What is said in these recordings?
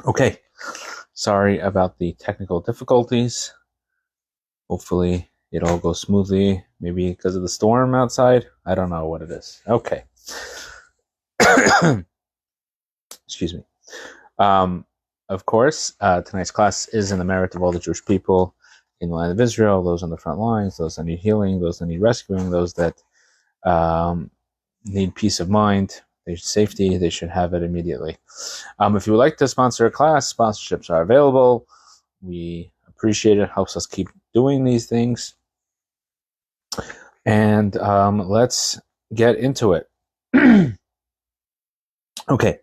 Okay, sorry about the technical difficulties. Hopefully it all goes smoothly. Maybe because of the storm outside. I don't know what it is. Okay. Excuse me. Of course, tonight's class is in the merit of all the Jewish people in the land of Israel, those on the front lines, those that need healing, those that need rescuing, those that need peace of mind, safety, they should have it immediately. If you would like to sponsor a class, sponsorships are available. We appreciate it. Helps us keep doing these things. And let's get into it. Okay,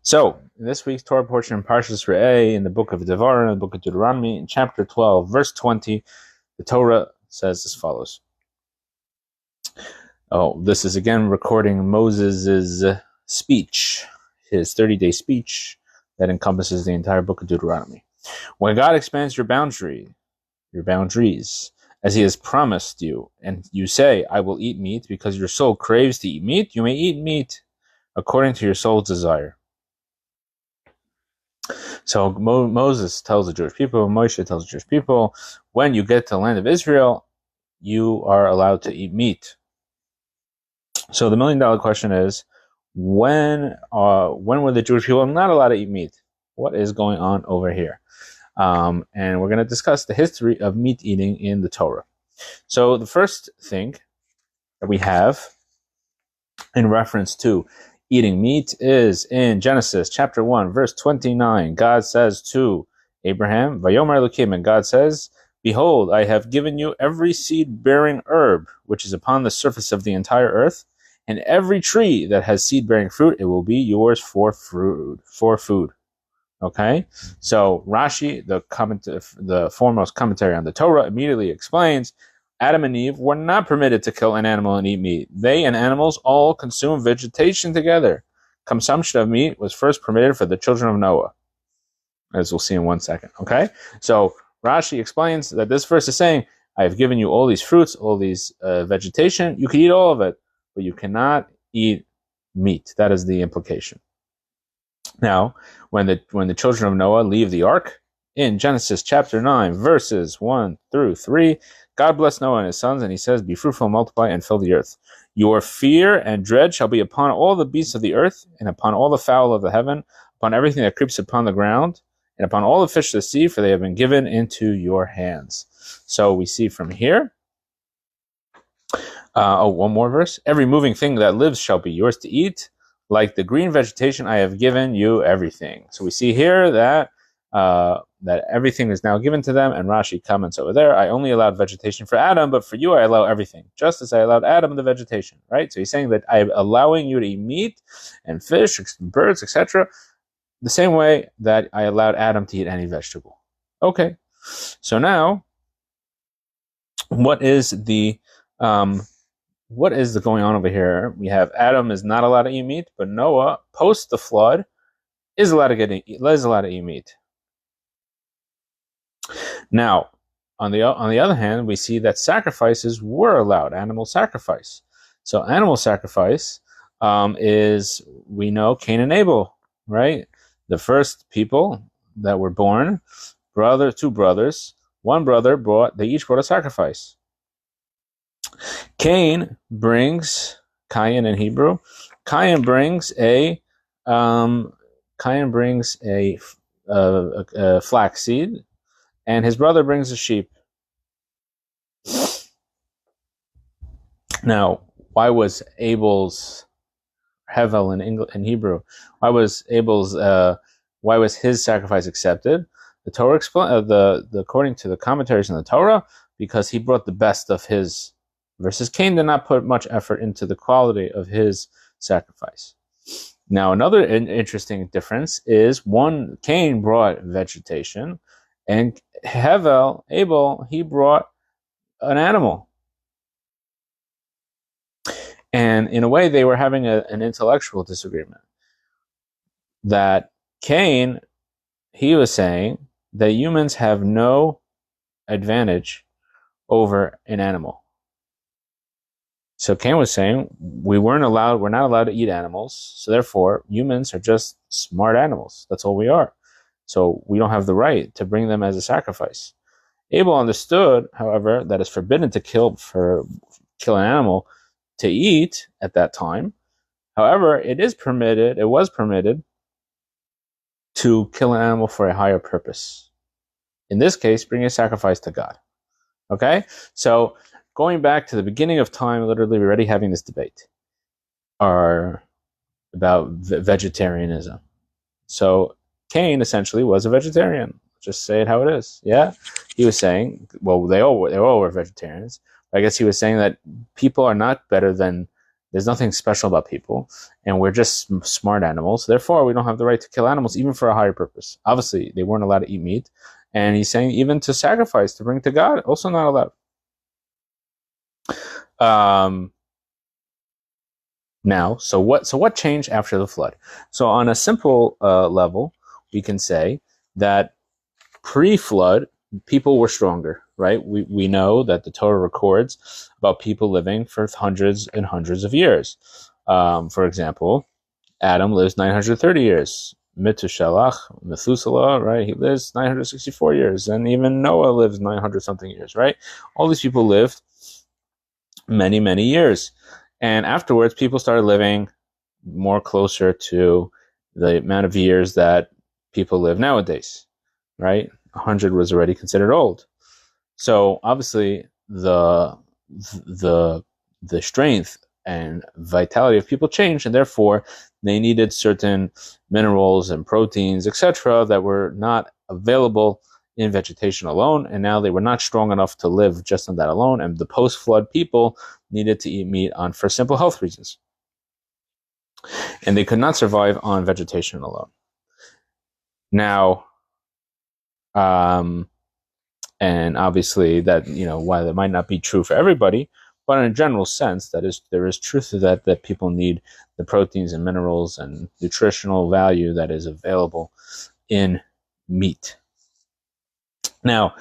so in this week's Torah portion in Parsha Rabbi in the book of Devarim, in the book of Deuteronomy, in chapter 12, verse 20, the Torah says as follows. Oh, this is again recording Moses' speech, his 30-day speech that encompasses the entire book of Deuteronomy. When God expands your boundaries, as he has promised you, and you say, I will eat meat because your soul craves to eat meat, you may eat meat according to your soul's desire. So Moses tells the Jewish people, Moshe tells the Jewish people, when you get to the land of Israel, you are allowed to eat meat. So the $1 million question is, when were the Jewish people not allowed to eat meat? What is going on over here? And we're going to discuss the history of meat eating in the Torah. So the first thing that we have in reference to eating meat is in Genesis chapter 1, verse 29. God says to Abraham, Vayomer Elokim, and God says, Behold, I have given you every seed-bearing herb which is upon the surface of the entire earth, and every tree that has seed-bearing fruit, it will be yours for food. Okay? So Rashi, the foremost commentary on the Torah, immediately explains, Adam and Eve were not permitted to kill an animal and eat meat. They and animals all consume vegetation together. Consumption of meat was first permitted for the children of Noah, as we'll see in 1 second. Okay? So Rashi explains that this verse is saying, I have given you all these fruits, all these vegetation. You can eat all of it, but you cannot eat meat. That is the implication. Now, when the children of Noah leave the ark, in Genesis chapter 9, verses 1 through 3, God blessed Noah and his sons, and he says, Be fruitful, multiply, and fill the earth. Your fear and dread shall be upon all the beasts of the earth, and upon all the fowl of the heaven, upon everything that creeps upon the ground, and upon all the fish of the sea, for they have been given into your hands. So we see from here, one more verse. Every moving thing that lives shall be yours to eat. Like the green vegetation, I have given you everything. So we see here that that everything is now given to them, and Rashi comments over there, I only allowed vegetation for Adam, but for you I allow everything, just as I allowed Adam the vegetation, right? So he's saying that I'm allowing you to eat meat and fish, and birds, etc., the same way that I allowed Adam to eat any vegetable. Okay, so now, what is the going on over here? We have Adam is not allowed to eat meat, but Noah, post the flood, is allowed to eat meat. Now, on the other hand, we see that sacrifices were allowed, animal sacrifice. So animal sacrifice is, we know, Cain and Abel, right? The first people that were born, two brothers, one brother they each brought a sacrifice. Cain in Hebrew. Cain brings a flax seed, and his brother brings a sheep. Now, why was Abel's Hevel in Hebrew? Why was his sacrifice accepted? The Torah according to the commentaries in the Torah, because he brought the best of his, versus Cain did not put much effort into the quality of his sacrifice. Now, another interesting difference is Cain brought vegetation, and Abel, he brought an animal. And in a way, they were having an intellectual disagreement. That Cain, he was saying that humans have no advantage over an animal. So Cain was saying, we're not allowed to eat animals, so therefore humans are just smart animals. That's all we are. So we don't have the right to bring them as a sacrifice. Abel understood, however, that it's forbidden to kill an animal to eat at that time. However, it was permitted to kill an animal for a higher purpose. In this case, bring a sacrifice to God. Okay? So going back to the beginning of time, literally we're already having this debate about vegetarianism. So Cain essentially was a vegetarian. Just say it how it is. Yeah? He was saying, well, they all were vegetarians. I guess he was saying that people are not better than, there's nothing special about people, and we're just smart animals. Therefore, we don't have the right to kill animals, even for a higher purpose. Obviously, they weren't allowed to eat meat. And he's saying even to sacrifice, to bring to God, also not allowed. Now, so what changed after the flood? So on a simple level, we can say that pre-flood, people were stronger, right? We know that the Torah records about people living for hundreds and hundreds of years. For example, Adam lives 930 years. Methuselah, right? He lives 964 years. And even Noah lives 900 something years, right? All these people lived many, many years. And afterwards, people started living more closer to the amount of years that people live nowadays, right? 100 was already considered old. So obviously, the strength and vitality of people changed, and therefore they needed certain minerals and proteins, etc., that were not available in vegetation alone, and now they were not strong enough to live just on that alone, and the post-flood people needed to eat meat for simple health reasons. And they could not survive on vegetation alone. Now, and obviously that, while that might not be true for everybody, but in a general sense, there is truth to that people need the proteins and minerals and nutritional value that is available in meat. Now,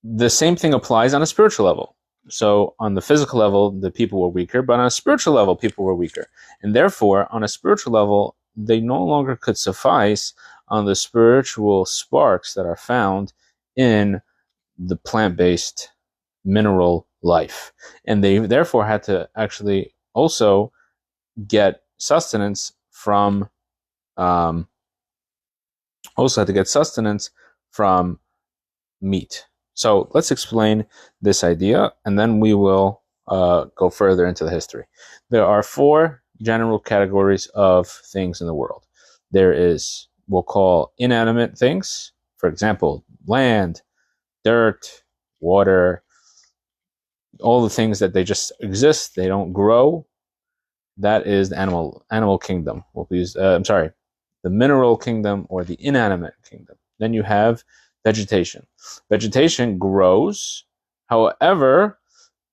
the same thing applies on a spiritual level. So on the physical level, the people were weaker, but on a spiritual level, people were weaker. And therefore, on a spiritual level, they no longer could suffice on the spiritual sparks that are found in the plant-based mineral life. And they therefore had to actually also get sustenance from meat. So let's explain this idea, and then we will go further into the history. There are 4 general categories of things in the world. There is, we'll call inanimate things, for example, land, dirt, water, all the things that they just exist, they don't grow. That is the animal kingdom. The mineral kingdom, or the inanimate kingdom. Then you have vegetation. Vegetation grows, however,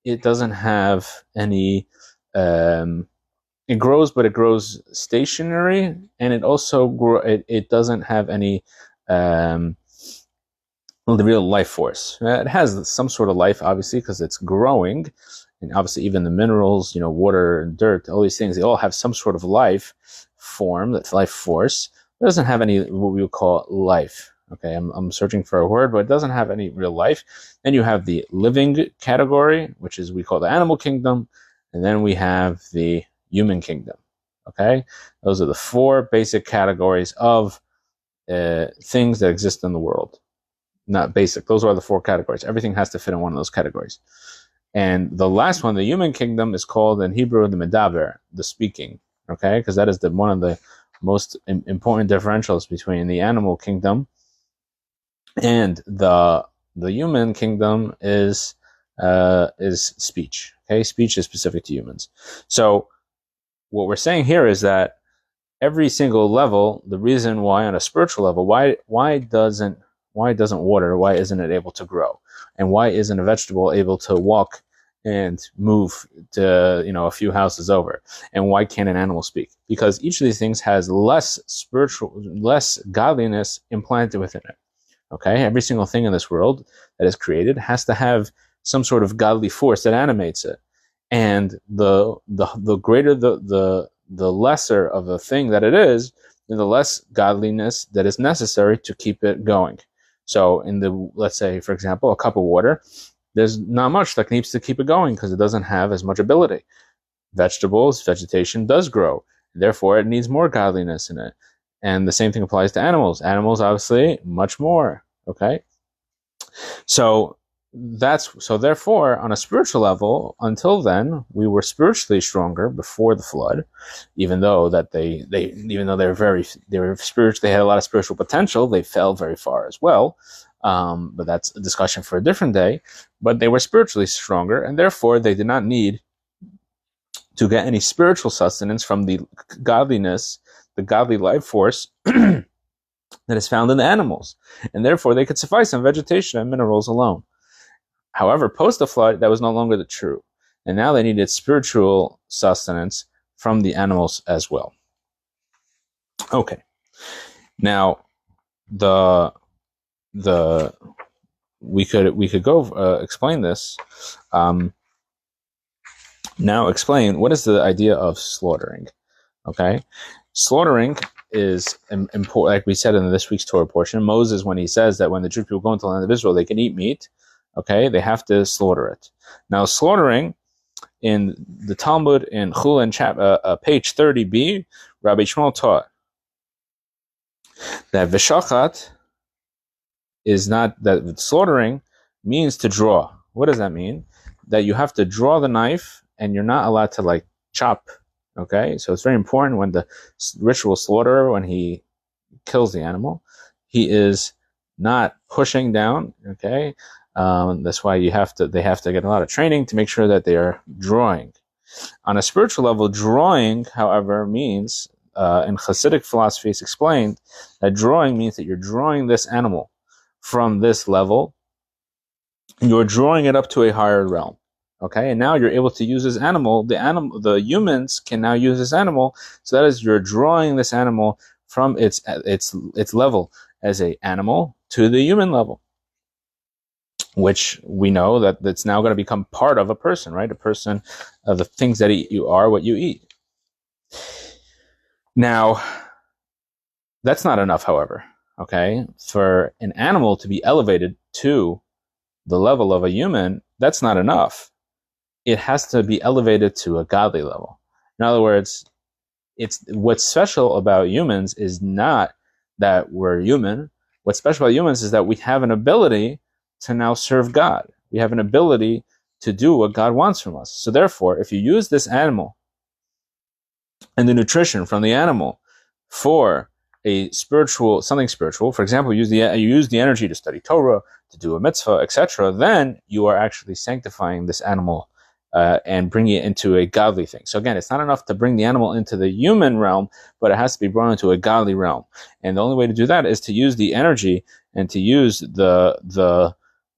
it doesn't have any. It grows, but it grows stationary, and it also it doesn't have any the real life force. It has some sort of life, obviously, because it's growing, and obviously even the minerals, water and dirt, all these things, they all have some sort of life form, that's life force. It doesn't have any what we would call life. Okay, I'm searching for a word, but it doesn't have any real life. Then you have the living category, which is we call the animal kingdom, and then we have the human kingdom. Okay, those are the 4 basic categories of things that exist in the world. Not basic, those are the 4 categories. Everything has to fit in one of those categories. And the last one, the human kingdom, is called in Hebrew the medaber, the speaking. Okay, because that is one of the most important differentials between the animal kingdom and the human kingdom is speech. Okay, speech is specific to humans. So what we're saying here is that every single level, the reason why on a spiritual level, why doesn't water, why isn't it able to grow, and why isn't a vegetable able to walk and move to a few houses over, and why can't an animal speak? Because each of these things has less godliness implanted within it. Okay, every single thing in this world that is created has to have some sort of godly force that animates it. and the greater the lesser of a thing that it is, then the less godliness that is necessary to keep it going. So let's say, for example, a cup of water, there's not much that needs to keep it going because it doesn't have as much ability. Vegetation does grow. Therefore, it needs more godliness in it. And the same thing applies to animals. Animals, obviously, much more. Okay? So therefore, on a spiritual level, until then, we were spiritually stronger before the flood, even though they were spiritual, they had a lot of spiritual potential, they fell very far as well. But that's a discussion for a different day. But they were spiritually stronger, and therefore they did not need to get any spiritual sustenance from the godliness, the godly life force that is found in the animals. And therefore they could suffice on vegetation and minerals alone. However, post the flood, that was no longer the true. And now they needed spiritual sustenance from the animals as well. Okay. Now, we could go explain this. Now explain what is the idea of slaughtering. Okay, slaughtering is important, like we said in this week's Torah portion. Moses, when he says that when the Jewish people go into the land of Israel, they can eat meat. Okay, they have to slaughter it. Now, slaughtering in the Talmud in Chulin page 30b, Rabbi Shmuel taught that v'shachat is not, that slaughtering means to draw. What does that mean? That you have to draw the knife and you're not allowed to chop. Okay, so it's very important when the ritual slaughterer, when he kills the animal, he is not pushing down. Okay, that's why they have to get a lot of training to make sure that they are drawing. On a spiritual level, drawing, however, means in Hasidic philosophy, it's explained that drawing means that you're drawing this animal from this level, you're drawing it up to a higher realm. Okay, and now you're able to use this animal. The humans can now use this animal. So that is, you're drawing this animal from its level as an animal to the human level, which we know that it's now going to become part of a person, right? A person, the things that you are what you eat. Now, that's not enough, however. Okay, for an animal to be elevated to the level of a human, that's not enough. It has to be elevated to a godly level. In other words, what's special about humans is not that we're human. What's special about humans is that we have an ability to now serve God. We have an ability to do what God wants from us. So therefore, if you use this animal and the nutrition from the animal for something spiritual, for example, you use the energy to study Torah, to do a mitzvah, etc., then you are actually sanctifying this animal and bringing it into a godly thing. So again, it's not enough to bring the animal into the human realm, but it has to be brought into a godly realm. And the only way to do that is to use the energy and to use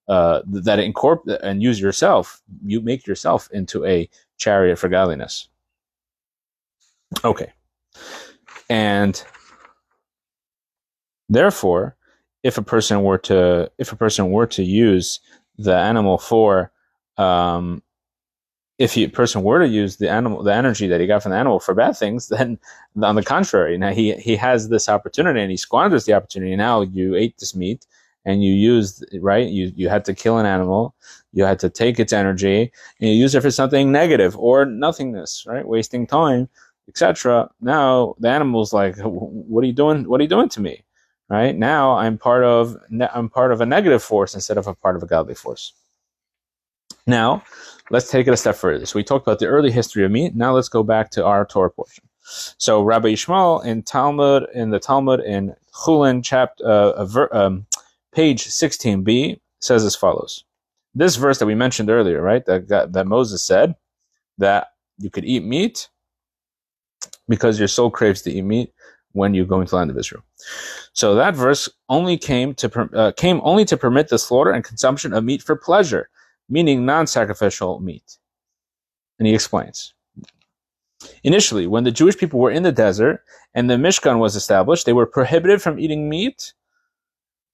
and use yourself. You make yourself into a chariot for godliness. Okay, and therefore, if a person were to use the animal for if a person were to use the energy that he got from the animal for bad things, then on the contrary, now he has this opportunity and he squanders the opportunity. Now you ate this meat and you used, right? You had to kill an animal, you had to take its energy and you use it for something negative or nothingness, right? Wasting time, etc. Now the animal's like, what are you doing? What are you doing to me? Right? Now I'm part of a negative force instead of a part of a godly force. Now, let's take it a step further. So we talked about the early history of meat. Now let's go back to our Torah portion. So Rabbi Yishmael in the Talmud in Chulin page 16b says as follows. This verse that we mentioned earlier, right? That Moses said that you could eat meat because your soul craves to eat meat when you go into the land of Israel. So that verse only came only to permit the slaughter and consumption of meat for pleasure, meaning non-sacrificial meat. And he explains. Initially, when the Jewish people were in the desert and the Mishkan was established, they were prohibited from eating meat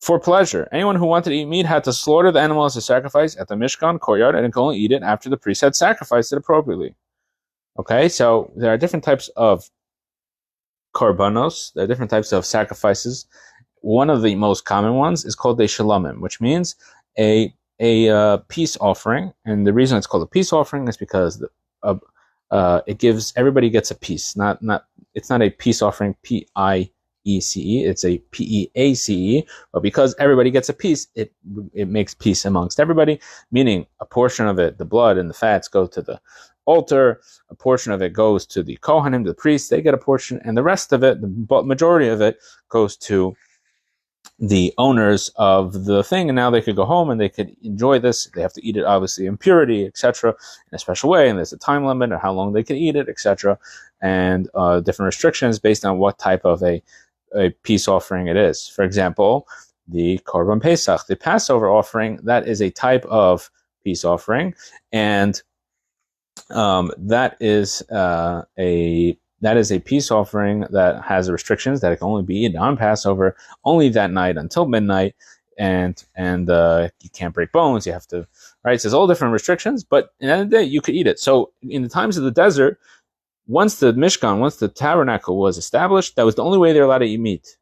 for pleasure. Anyone who wanted to eat meat had to slaughter the animal as a sacrifice at the Mishkan courtyard, and could only eat it after the priest had sacrificed it appropriately. Okay, so there are different types of korbanos. There are different types of sacrifices. One of the most common ones is called a shalomim, which means a peace offering. And the reason it's called a peace offering is because it gives, everybody gets a piece. It's not a peace offering, PIECE. It's a PEACE, but because everybody gets a piece, it makes peace amongst everybody. Meaning, a portion of it, the blood and the fats, go to the altar. A portion of it goes to the kohanim, the priests. They get a portion, and the rest of it, the majority of it, goes to the owners of the thing, and now they could go home and they could enjoy this. They have to eat it, obviously, in purity, etc., in a special way, and there's a time limit of how long they can eat it, etc., and different restrictions based on what type of a peace offering it is. For example, the Korban Pesach, the Passover offering, that is a type of peace offering, and that is a peace offering that has restrictions that it can only be eaten on Passover, only that night until midnight, and you can't break bones. You have to, right? So there's all different restrictions, but in the end of the day, you could eat it. So in the times of the desert, once the Mishkan, once the tabernacle was established, that was the only way they're allowed to eat meat.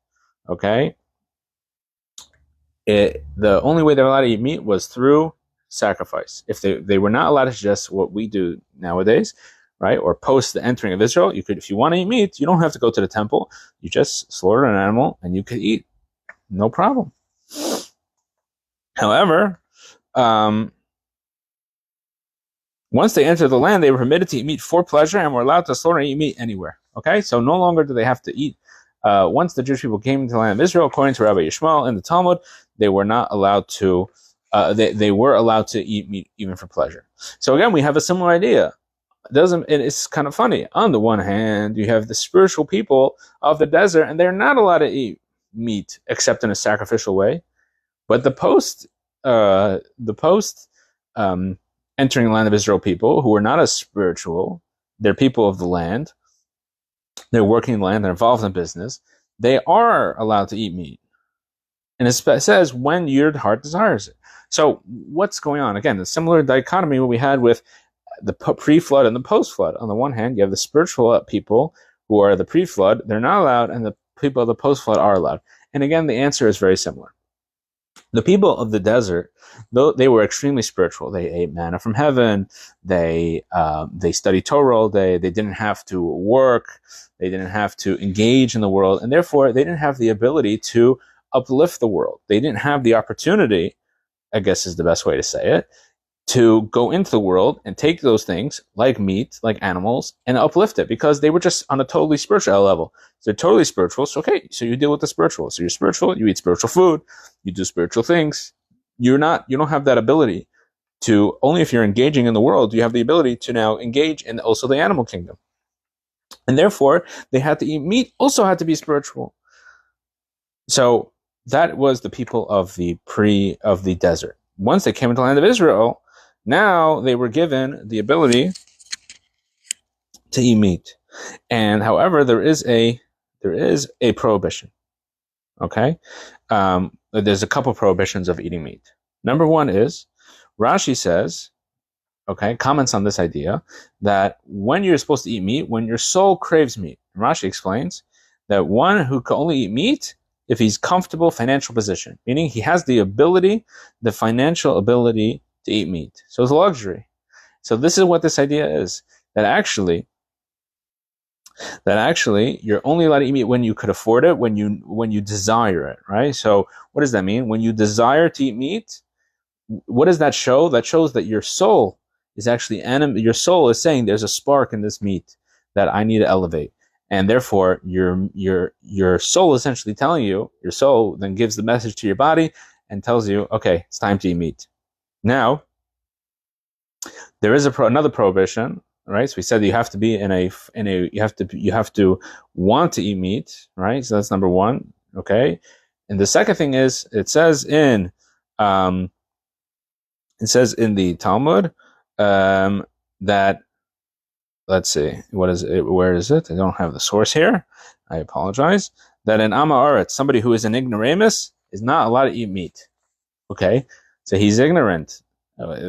Okay, the only way they're allowed to eat meat was through sacrifice. If they were not allowed to just what we do nowadays, right, or post the entering of Israel, you could, if you want to eat meat, you don't have to go to the temple. You just slaughter an animal and you could eat, no problem. However, once they entered the land, they were permitted to eat meat for pleasure and were allowed to slaughter and eat meat anywhere. Okay, so no longer do they have to eat. Once the Jewish people came into the land of Israel, according to Rabbi Yishmael in the Talmud, they were not allowed to. They were allowed to eat meat even for pleasure. So again, we have a similar idea. It's kind of funny. On the one hand, you have the spiritual people of the desert, and they're not allowed to eat meat except in a sacrificial way. But the post entering the land of Israel people who are not as spiritual, they're people of the land, they're working in the land, they're involved in business, they are allowed to eat meat. And it says when your heart desires it. So what's going on? Again, the similar dichotomy what we had with the pre-flood and the post-flood. On the one hand, you have the spiritual people who are the pre-flood, they're not allowed, and the people of the post-flood are allowed. And again, the answer is very similar. The people of the desert, though they were extremely spiritual, they ate manna from heaven, they studied Torah all day, they didn't have to work, they didn't have to engage in the world, and therefore they didn't have the ability to uplift the world. They didn't have the opportunity, I guess is the best way to say it, to go into the world and take those things like meat, like animals, and uplift it, because they were just on a totally spiritual level. So they're totally spiritual. So okay, so you deal with the spiritual. So you're spiritual, you eat spiritual food, you do spiritual things. You don't have that ability to, only if you're engaging in the world, you have the ability to now engage in also the animal kingdom. And therefore, they had to eat meat, also had to be spiritual. So that was the people of the desert. Once they came into the land of Israel, now they were given the ability to eat meat. And however, there is a prohibition. Okay? There's a couple prohibitions of eating meat. Number one is, Rashi says, okay, comments on this idea, that when you're supposed to eat meat, when your soul craves meat. Rashi explains that one who can only eat meat if he's comfortable financial position, meaning he has the ability, the financial ability to eat meat. So it's a luxury. So this is what this idea is, that actually you're only allowed to eat meat when you could afford it, when you desire it, right? So what does that mean? When you desire to eat meat, what does that show? That shows that your soul is actually your soul is saying there's a spark in this meat that I need to elevate. And therefore your soul essentially telling you, your soul then gives the message to your body and tells you, okay, it's time to eat meat. Now, there is another prohibition, right? So we said you have to be you have to want to eat meat, right? So that's number one, okay? And the second thing is, it says in the Talmud that, let's see, what is it? Where is it? I don't have the source here. I apologize. That in Amma Aretz, somebody who is an ignoramus, is not allowed to eat meat. Okay, so he's ignorant,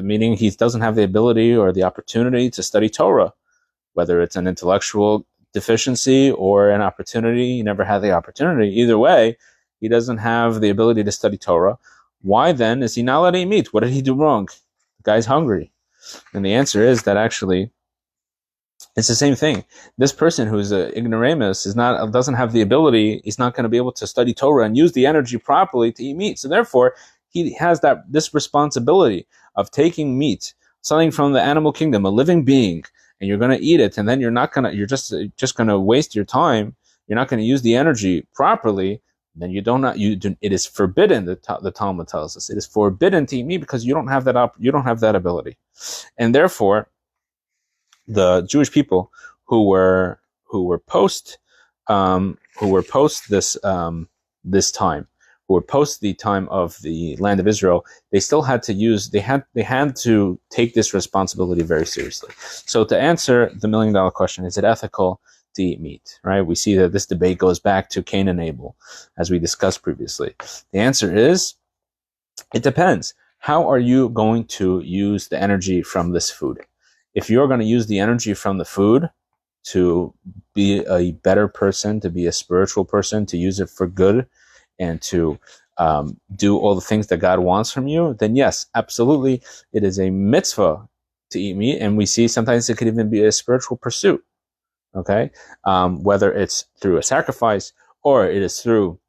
meaning he doesn't have the ability or the opportunity to study Torah, whether it's an intellectual deficiency or an opportunity. He never had the opportunity. Either way, he doesn't have the ability to study Torah. Why then is he not allowed to eat meat? What did he do wrong? The guy's hungry. And the answer is that actually it's the same thing. This person who's an ignoramus doesn't have the ability. He's not going to be able to study Torah and use the energy properly to eat meat. So therefore, he has this responsibility of taking meat, something from the animal kingdom, a living being, and you're going to eat it, and then you're just going to waste your time. You're not going to use the energy properly. Then it is forbidden. The Talmud tells us it is forbidden to eat meat because you don't have that ability, and therefore, the Jewish people who were post this time, who were post the time of the land of Israel, they still had to take this responsibility very seriously. So to answer the $1 million question, is it ethical to eat meat? Right? We see that this debate goes back to Cain and Abel, as we discussed previously. The answer is, it depends. How are you going to use the energy from this food? If you're going to use the energy from the food to be a better person, to be a spiritual person, to use it for good, and to do all the things that God wants from you, then yes, absolutely, it is a mitzvah to eat meat. And we see sometimes it could even be a spiritual pursuit, okay? Whether it's through a sacrifice or it is through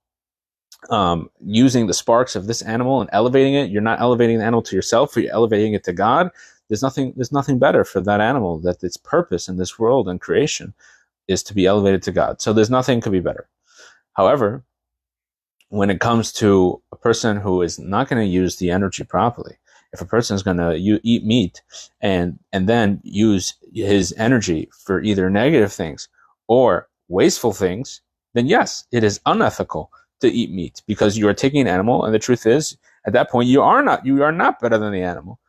using the sparks of this animal and elevating it. You're not elevating the animal to yourself, but you're elevating it to God. There's nothing better for that animal, that its purpose in this world and creation is to be elevated to God. So there's nothing could be better. However, when it comes to a person who is not going to use the energy properly, if a person is going to eat meat and then use his energy for either negative things or wasteful things, then yes, it is unethical to eat meat, because you are taking an animal, and the truth is, at that point, you are not better than the animal.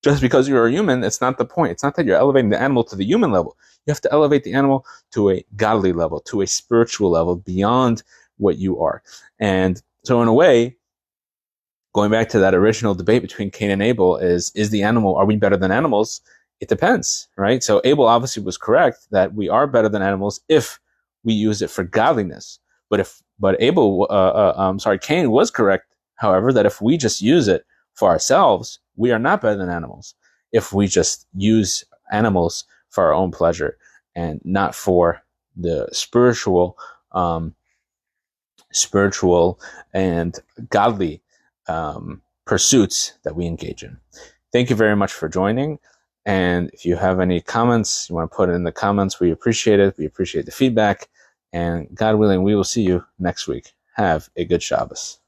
Just because you're a human, it's not the point. It's not that you're elevating the animal to the human level. You have to elevate the animal to a godly level, to a spiritual level, beyond what you are. And so in a way, going back to that original debate between Cain and Abel, is the animal, are we better than animals? It depends, right? So Abel obviously was correct that we are better than animals if we use it for godliness. Cain was correct, however, that if we just use it for ourselves, we are not better than animals. If we just use animals for our own pleasure and not for the spiritual and godly pursuits that we engage in. Thank you very much for joining. And if you have any comments, you want to put it in the comments, we appreciate it. We appreciate the feedback. And God willing, we will see you next week. Have a good Shabbos.